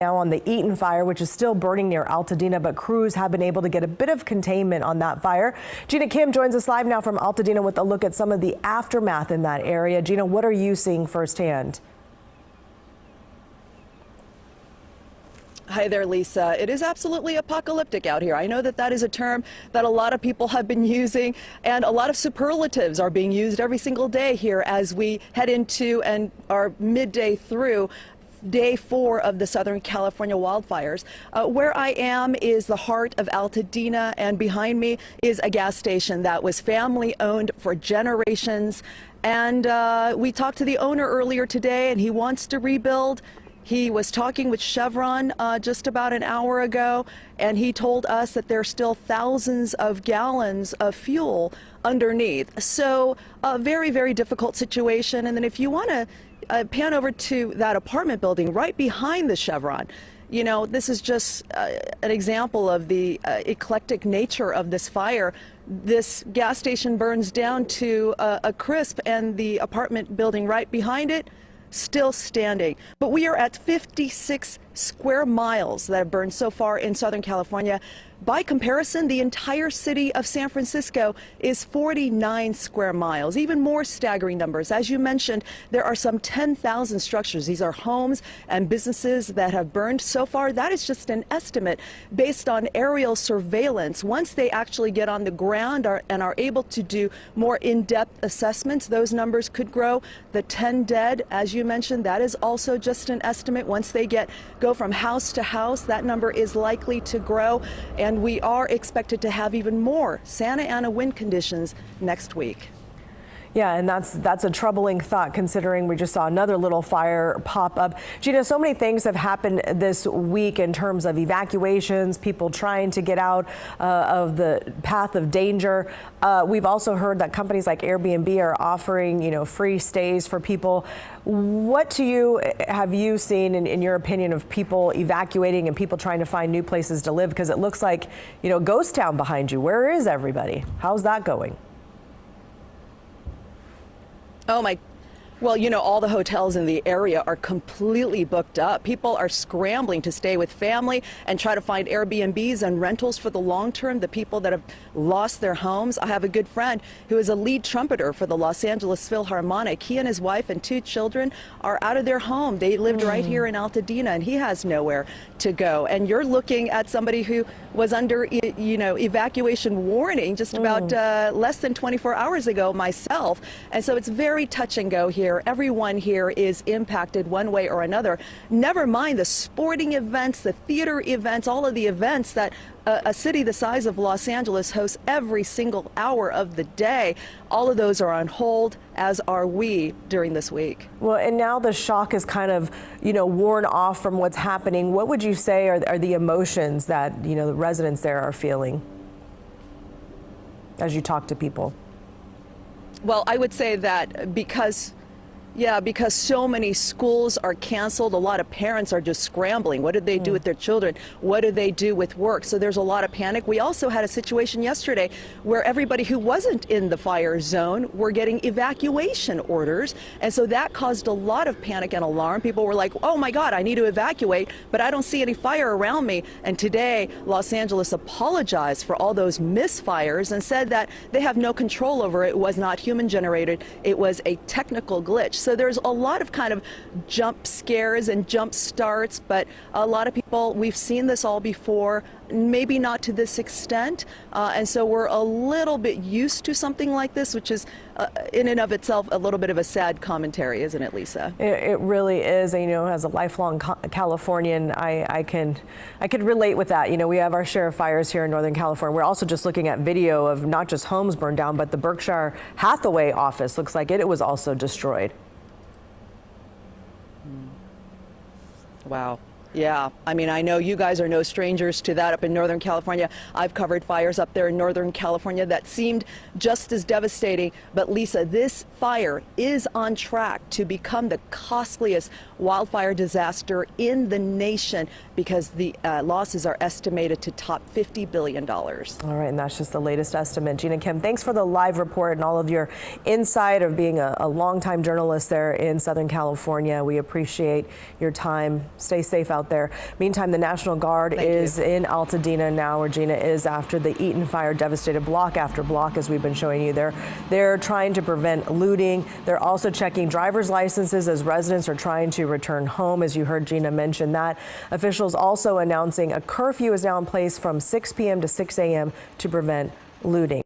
Now on the Eaton fire, which is still burning near Altadena, but crews have been able to get a bit of containment on that fire. Gina Kim joins us live now from Altadena with a look at some of the aftermath in that area. Gina, what are you seeing firsthand? Hi there, Lisa. It is absolutely apocalyptic out here. I know that that is a term that a lot of people have been using, and a lot of superlatives are being used every single day here as we head into and are midday through Day 4 of the Southern California wildfires. Where I am is the heart of Altadena, and behind me is a gas station that was family owned for generations. And we talked to the owner earlier today, and he wants to rebuild. He was talking with Chevron just about an hour ago, and he told us that there's still thousands of gallons of fuel underneath. So a very, very difficult situation. And then if you want to pan over to that apartment building right behind the Chevron, you know, this is just an example of the eclectic nature of this fire. This gas station burns down to a crisp, and the apartment building right behind it still standing. But we are at 56 square miles that have burned so far in Southern California. By comparison, the entire city of San Francisco is 49 square miles, even more staggering numbers. As you mentioned, there are some 10,000 structures. These are homes and businesses that have burned so far. That is just an estimate based on aerial surveillance. Once they actually get on the ground and are able to do more in-depth assessments, those numbers could grow. The 10 dead, as you mentioned, that is also just an estimate. Once they go from house to house, that number is likely to grow. And we are expected to have even more Santa Ana wind conditions next week. Yeah, and that's a troubling thought, considering we just saw another little fire pop up. Gina, so many things have happened this week in terms of evacuations, people trying to get out of the path of danger. We've also heard that companies like Airbnb are offering, you know, free stays for people. What have you seen, in your opinion, of people evacuating and people trying to find new places to live? Because it looks like, you know, ghost town behind you. Where is everybody? How's that going? Oh my, well, you know, all the hotels in the area are completely booked up. People are scrambling to stay with family and try to find Airbnbs and rentals for the long term, the people that have lost their homes. I have a good friend who is a lead trumpeter for the Los Angeles Philharmonic. He and his wife and 2 children are out of their home. They lived right here in Altadena, and he has nowhere to go. And you're looking at somebody who was under, you know, evacuation warning just about less than 24 hours ago myself. And so it's very touch and go here. Everyone here is impacted one way or another. Never mind the sporting events, the theater events, all of the events that a city the size of Los Angeles hosts every single hour of the day. All of those are on hold, as are we during this week. Well, and now the shock is kind of, you know, worn off from what's happening. What would you say are the emotions that, you know, the residents there are feeling as you talk to people? Well, I would say that because so many schools are canceled, a lot of parents are just scrambling. What did they do with their children? What do they do with work? So there's a lot of panic. We also had a situation yesterday where everybody who wasn't in the fire zone were getting evacuation orders. And so that caused a lot of panic and alarm. People were like, oh my God, I need to evacuate, but I don't see any fire around me. And today, Los Angeles apologized for all those misfires and said that they have no control over it. It was not human generated. It was a technical glitch. So there's a lot of kind of jump scares and jump starts, but a lot of people, we've seen this all before, maybe not to this extent. And so we're a little bit used to something like this, which is in and of itself a little bit of a sad commentary, isn't it, Lisa? It really is. And, you know, as a lifelong Californian, I could relate with that. You know, we have our share of fires here in Northern California. We're also just looking at video of not just homes burned down, but the Berkshire Hathaway office looks like it was also destroyed. Wow. Yeah, I mean, I know you guys are no strangers to that up in Northern California. I've covered fires up there in Northern California that seemed just as devastating. But Lisa, this fire is on track to become the costliest wildfire disaster in the nation because the losses are estimated to top $50 billion. All right, and that's just the latest estimate. Gina Kim, thanks for the live report and all of your insight of being a longtime journalist there in Southern California. We appreciate your time. Stay safe out out there. Meantime, the National Guard is in Altadena now, where Gina is, after the Eaton fire devastated block after block, as we've been showing you there. They're trying to prevent looting. They're also checking driver's licenses as residents are trying to return home, as you heard Gina mention that. Officials also announcing a curfew is now in place from 6 p.m. to 6 a.m. to prevent looting.